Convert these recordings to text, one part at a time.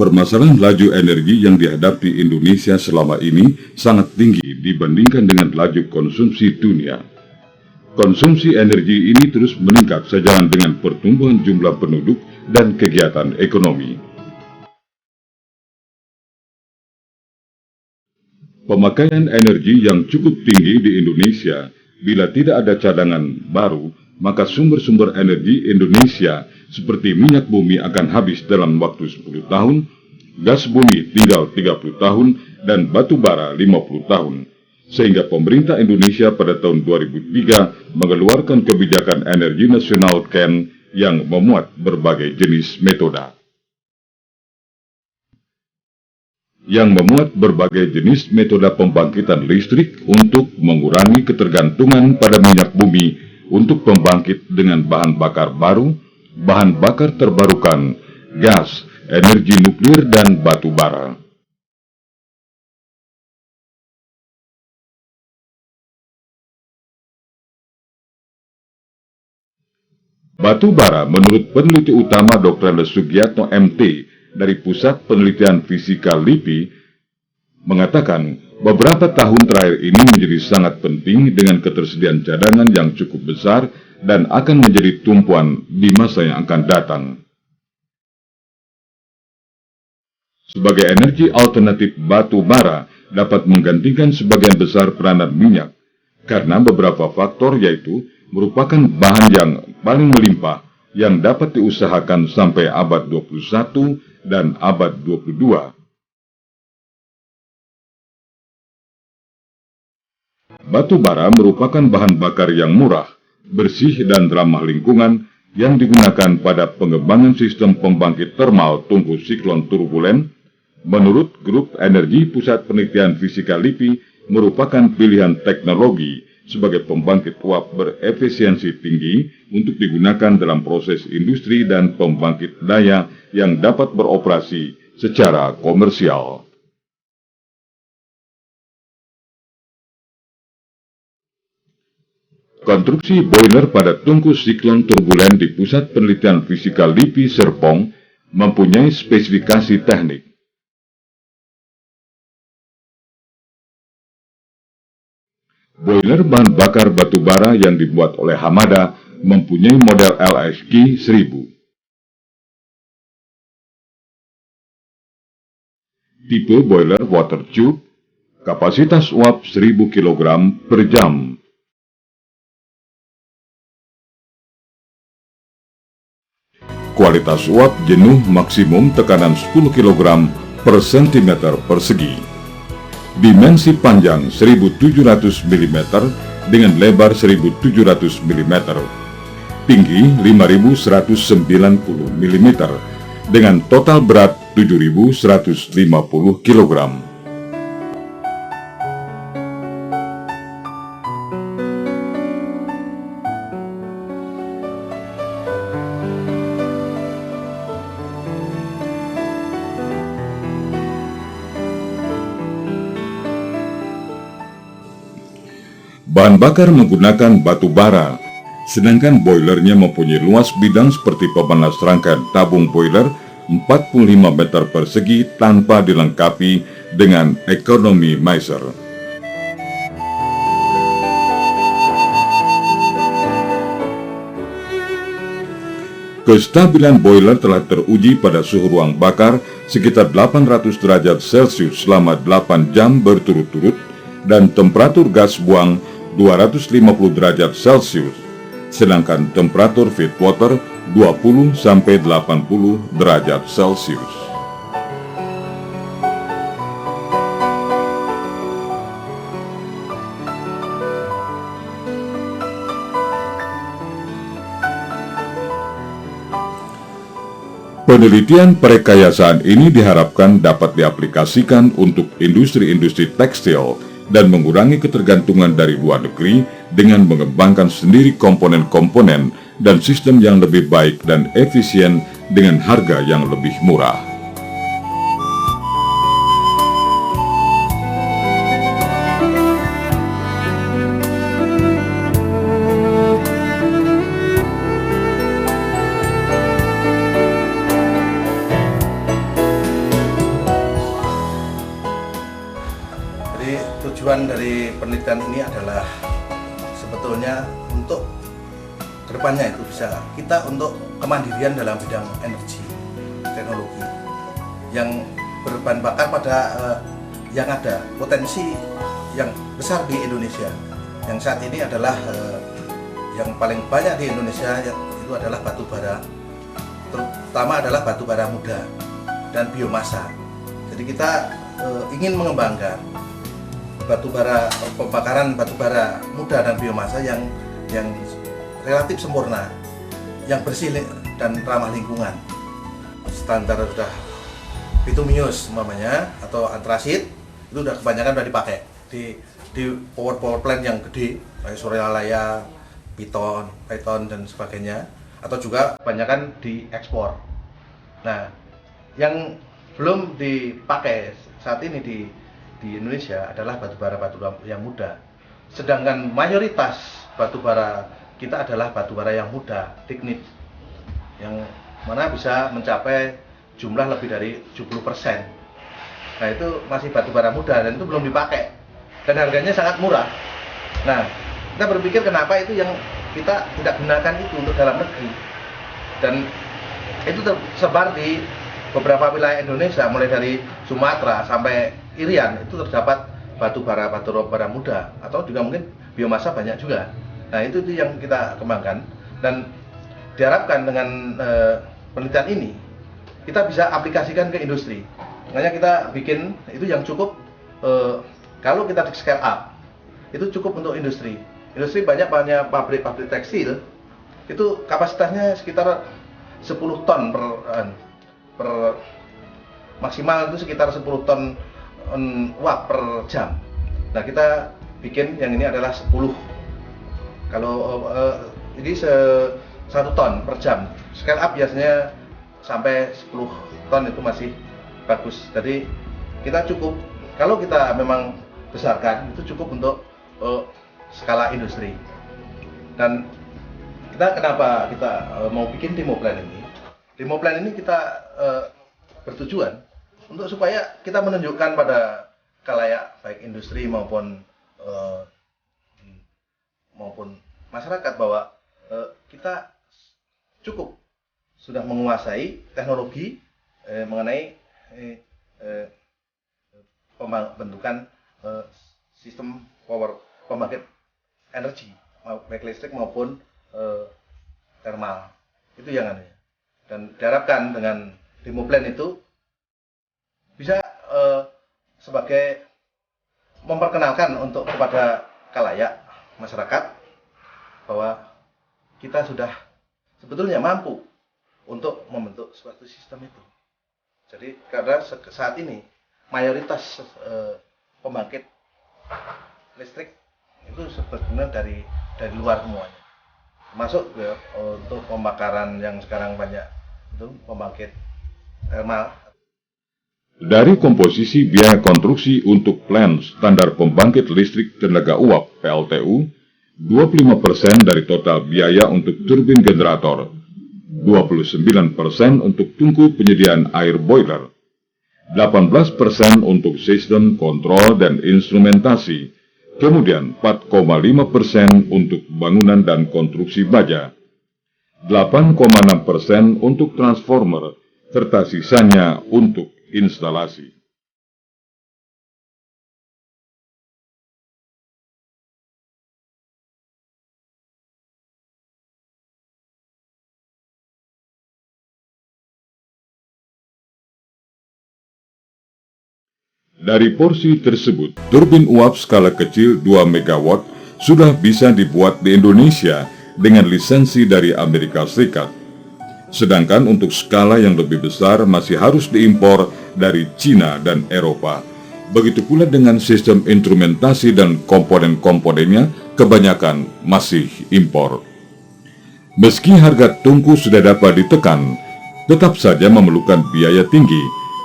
Permasalahan laju energi yang dihadapi Indonesia selama ini sangat tinggi dibandingkan dengan laju konsumsi dunia. Konsumsi energi ini terus meningkat sejalan dengan pertumbuhan jumlah penduduk dan kegiatan ekonomi. Pemakaian energi yang cukup tinggi di Indonesia, bila tidak ada cadangan baru, maka sumber-sumber energi Indonesia seperti minyak bumi akan habis dalam waktu 10 tahun, gas bumi tinggal 30 tahun, dan batu bara 50 tahun. Sehingga pemerintah Indonesia pada tahun 2003 mengeluarkan kebijakan energi nasional KEN yang memuat berbagai jenis metode. Pembangkitan listrik untuk mengurangi ketergantungan pada minyak bumi untuk pembangkit dengan bahan bakar baru, bahan bakar terbarukan, gas, energi nuklir, dan batu bara. Batu bara menurut peneliti utama Dr. Sugiyatno MT dari Pusat Penelitian Fisika LIPI mengatakan beberapa tahun terakhir ini menjadi sangat penting dengan ketersediaan cadangan yang cukup besar dan akan menjadi tumpuan di masa yang akan datang. Sebagai energi alternatif, batu bara dapat menggantikan sebagian besar peranan minyak karena beberapa faktor, yaitu merupakan bahan yang paling melimpah yang dapat diusahakan sampai abad 21 dan abad 22. Batu bara merupakan bahan bakar yang murah, bersih, dan ramah lingkungan yang digunakan pada pengembangan sistem pembangkit termal tungku siklon turbulen. Menurut Grup Energi Pusat Penelitian Fisika LIPI, merupakan pilihan teknologi sebagai pembangkit uap berefisiensi tinggi untuk digunakan dalam proses industri dan pembangkit daya yang dapat beroperasi secara komersial. Konstruksi boiler pada tungku siklon turbulen di Pusat Penelitian Fisika LIPI Serpong mempunyai spesifikasi teknik. Boiler bahan bakar batu bara yang dibuat oleh Hamada mempunyai model LSG 1000. Tipe boiler water tube, kapasitas uap 1000 kg per jam. Kualitas uap jenuh maksimum tekanan 10 kg per cm persegi. Dimensi panjang 1700 mm dengan lebar 1700 mm. Tinggi 5190 mm dengan total berat 7150 kg. Bahan bakar menggunakan batu bara, sedangkan boilernya mempunyai luas bidang seperti pemanas rangkaian tabung boiler 45 meter persegi tanpa dilengkapi dengan economy miser. Kestabilan boiler telah teruji pada suhu ruang bakar sekitar 800 derajat Celcius selama 8 jam berturut-turut dan temperatur gas buang 250 derajat Celcius, sedangkan temperatur feed water 20-80 derajat Celcius. Penelitian perekayasaan ini diharapkan dapat diaplikasikan untuk industri-industri tekstil dan mengurangi ketergantungan dari luar negeri dengan mengembangkan sendiri komponen-komponen dan sistem yang lebih baik dan efisien dengan harga yang lebih murah. tujuan dari penelitian ini adalah sebetulnya untuk kedepannya itu bisa kita untuk kemandirian dalam bidang energi teknologi yang berbahan bakar pada yang ada potensi yang besar di Indonesia. Yang saat ini adalah yang paling banyak di Indonesia itu adalah batu bara, terutama adalah batu bara muda dan biomasa. Jadi kita ingin mengembangkan pembakaran batu bara muda dan biomasa yang relatif sempurna, yang bersih dan ramah lingkungan. Standar sudah bituminous umpamanya atau antrasit itu udah kebanyakan udah dipakai di power plant yang gede kayak Suralaya, Python dan sebagainya, atau juga kebanyakan diekspor. Nah, yang belum dipakai saat ini di Indonesia adalah batu bara yang muda. Sedangkan mayoritas batu bara kita adalah batu bara yang muda, lignit, yang mana bisa mencapai jumlah lebih dari 70%. Nah, itu masih batu bara muda dan itu belum dipakai. Dan harganya sangat murah. Nah, kita berpikir kenapa itu yang kita tidak gunakan itu untuk dalam negeri. Dan itu tersebar di beberapa wilayah Indonesia, mulai dari Sumatera sampai Irian, itu terdapat batu bara muda, atau juga mungkin biomasa banyak juga. Nah, itu yang kita kembangkan, dan diharapkan dengan penelitian ini kita bisa aplikasikan ke industri. Makanya kita bikin itu yang cukup, kalau kita di scale up itu cukup untuk industri. Industri banyak pabrik tekstil itu kapasitasnya sekitar 10 ton per maksimal, itu sekitar 10 ton watt per jam. Nah, kita bikin yang ini adalah 10. Kalau ini 1 ton per jam. Scale up biasanya sampai 10 ton itu masih bagus. Jadi kita cukup, kalau kita memang besarkan, itu cukup untuk skala industri. Dan kenapa kita mau bikin demo plan ini? Demo plan ini kita bertujuan untuk supaya kita menunjukkan pada khalayak baik industri maupun masyarakat bahwa kita cukup sudah menguasai teknologi mengenai pembentukan sistem pembangkit energi baik listrik maupun thermal. Itu yang aneh. Dan diharapkan dengan demo plan itu bisa sebagai memperkenalkan untuk kepada khalayak masyarakat bahwa kita sudah sebetulnya mampu untuk membentuk suatu sistem itu. Jadi karena saat ini mayoritas pembangkit listrik itu sebetulnya dari luar semuanya, termasuk untuk pembakaran yang sekarang banyak itu pembangkit thermal. Dari komposisi biaya konstruksi untuk plan standar pembangkit listrik tenaga uap PLTU, 25% dari total biaya untuk turbin generator, 29% untuk tungku penyediaan air boiler, 18% untuk sistem kontrol dan instrumentasi, kemudian 4,5% untuk bangunan dan konstruksi baja, 8,6% untuk transformer, serta sisanya untuk instalasi. Dari porsi tersebut, turbin uap skala kecil 2 MW sudah bisa dibuat di Indonesia dengan lisensi dari Amerika Serikat. Sedangkan untuk skala yang lebih besar masih harus diimpor dari Cina dan Eropa. Begitu pula dengan sistem instrumentasi dan komponen-komponennya kebanyakan masih impor. Meski harga tungku sudah dapat ditekan, tetap saja memerlukan biaya tinggi.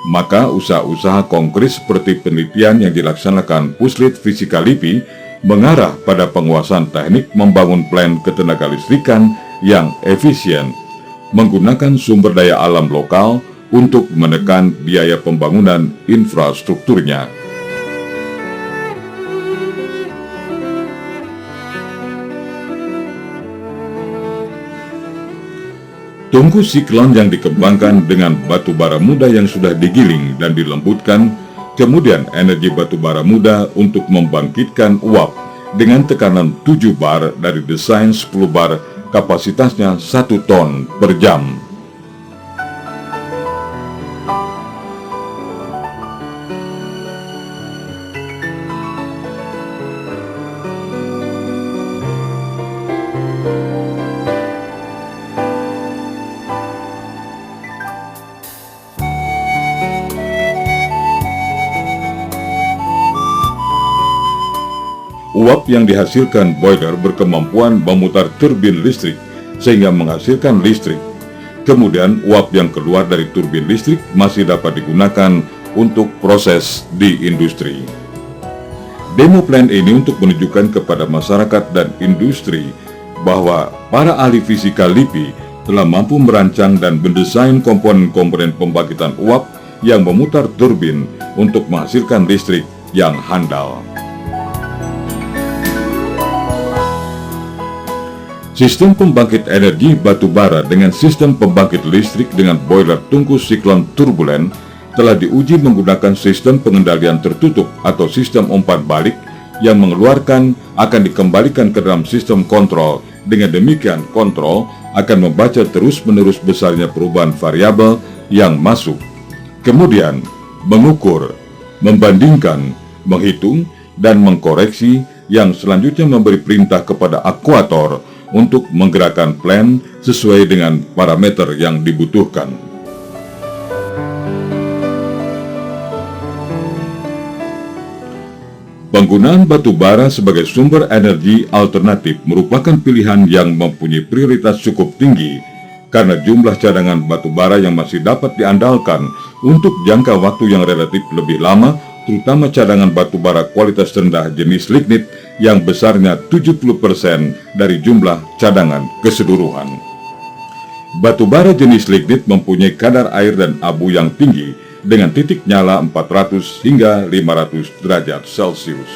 Maka usaha-usaha konkret seperti penelitian yang dilaksanakan Puslit Fisika LIPI mengarah pada penguasaan teknik membangun plant ketenaga listrikan yang efisien, menggunakan sumber daya alam lokal untuk menekan biaya pembangunan infrastrukturnya. Tungku siklon yang dikembangkan dengan batu bara muda yang sudah digiling dan dilembutkan, kemudian energi batu bara muda untuk membangkitkan uap dengan tekanan 7 bar dari desain 10 bar, kapasitasnya 1 ton per jam. Uap yang dihasilkan boiler berkemampuan memutar turbin listrik sehingga menghasilkan listrik. Kemudian uap yang keluar dari turbin listrik masih dapat digunakan untuk proses di industri. Demo plan ini untuk menunjukkan kepada masyarakat dan industri bahwa para ahli fisika LIPI telah mampu merancang dan mendesain komponen-komponen pembangkitan uap yang memutar turbin untuk menghasilkan listrik yang handal. Sistem pembangkit energi batu bara dengan sistem pembangkit listrik dengan boiler tungku siklon turbulen telah diuji menggunakan sistem pengendalian tertutup atau sistem umpan balik yang mengeluarkan akan dikembalikan ke dalam sistem kontrol. Dengan demikian, kontrol akan membaca terus-menerus besarnya perubahan variabel yang masuk. Kemudian, mengukur, membandingkan, menghitung, dan mengkoreksi yang selanjutnya memberi perintah kepada akuator untuk menggerakkan plan sesuai dengan parameter yang dibutuhkan. Penggunaan batu bara sebagai sumber energi alternatif merupakan pilihan yang mempunyai prioritas cukup tinggi karena jumlah cadangan batu bara yang masih dapat diandalkan untuk jangka waktu yang relatif lebih lama, terutama cadangan batu bara kualitas rendah jenis lignit yang besarnya 70% dari jumlah cadangan keseluruhan. Batu bara jenis lignit mempunyai kadar air dan abu yang tinggi dengan titik nyala 400 hingga 500 derajat Celcius.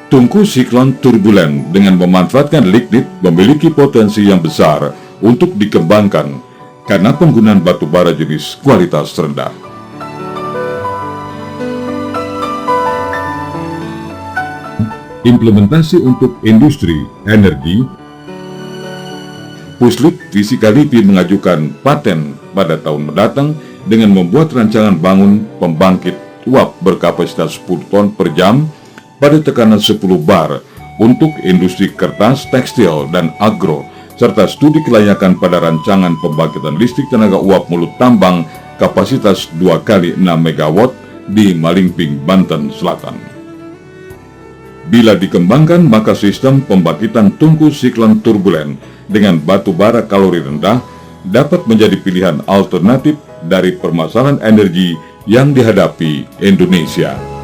Tungku siklon turbulen dengan memanfaatkan lignit memiliki potensi yang besar untuk dikembangkan karena penggunaan batu bara jenis kualitas rendah. Implementasi untuk industri energi. Puslit Fisika LIPI mengajukan paten pada tahun mendatang dengan membuat rancangan bangun pembangkit uap berkapasitas 10 ton per jam pada tekanan 10 bar untuk industri kertas, tekstil, dan agro, serta studi kelayakan pada rancangan pembangkitan listrik tenaga uap mulut tambang kapasitas 2 kali 6 MW di Malingping, Banten Selatan. Bila dikembangkan, maka sistem pembangkitan tungku siklon turbulen dengan batu bara kalori rendah dapat menjadi pilihan alternatif dari permasalahan energi yang dihadapi Indonesia.